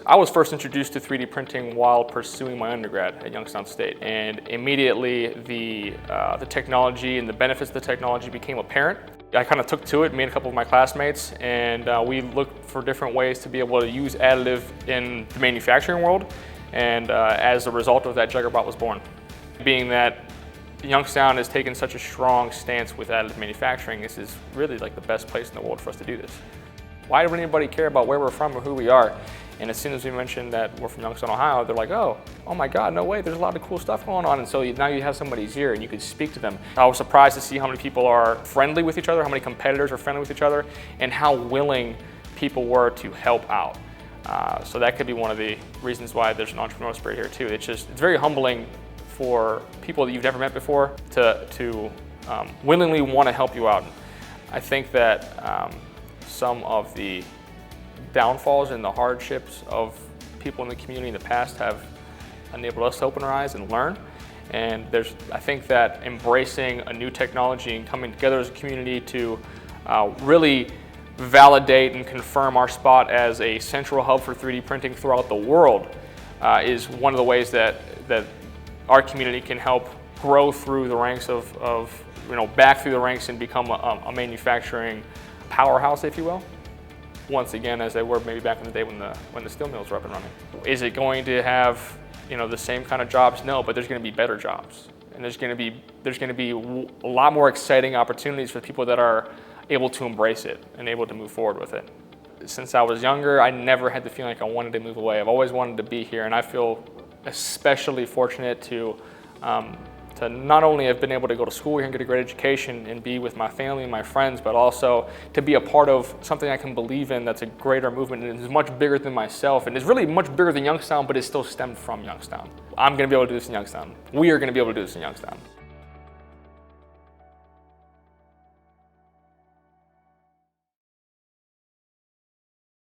I was first introduced to 3D printing while pursuing my undergrad at Youngstown State, and immediately the technology and the benefits of the technology became apparent. I kind of took to it, me and a couple of my classmates, and we looked for different ways to be able to use additive in the manufacturing world, and as a result of that, Juggerbot was born. Being that Youngstown has taken such a strong stance with additive manufacturing, this is really like the best place in the world for us to do this. Why would anybody care about where we're from or who we are? And as soon as we mentioned that we're from Youngstown, Ohio, they're like, oh my God, no way, there's a lot of cool stuff going on. And so now you have somebody's ear and you could speak to them. I was surprised to see how many people are friendly with each other, how many competitors are friendly with each other, and how willing people were to help out. So that could be one of the reasons why there's an entrepreneurial spirit here too. It's very humbling for people that you've never met before to willingly want to help you out. I think that some of the downfalls and the hardships of people in the community in the past have enabled us to open our eyes and learn. And I think that embracing a new technology and coming together as a community to really validate and confirm our spot as a central hub for 3D printing throughout the world is one of the ways that our community can help grow through the ranks back through the ranks and become a manufacturing powerhouse, if you will. Once again, as they were maybe back in the day when the steel mills were up and running. Is it going to have the same kind of jobs? No, but there's going to be better jobs, and there's going to be a lot more exciting opportunities for people that are able to embrace it and able to move forward with it. Since I was younger, I never had the feeling like I wanted to move away. I've always wanted to be here, and I feel especially fortunate to not only have been able to go to school here and get a great education and be with my family and my friends, but also to be a part of something I can believe in that's a greater movement and is much bigger than myself and is really much bigger than Youngstown, but is still stemmed from Youngstown. I'm going to be able to do this in Youngstown. We are going to be able to do this in Youngstown.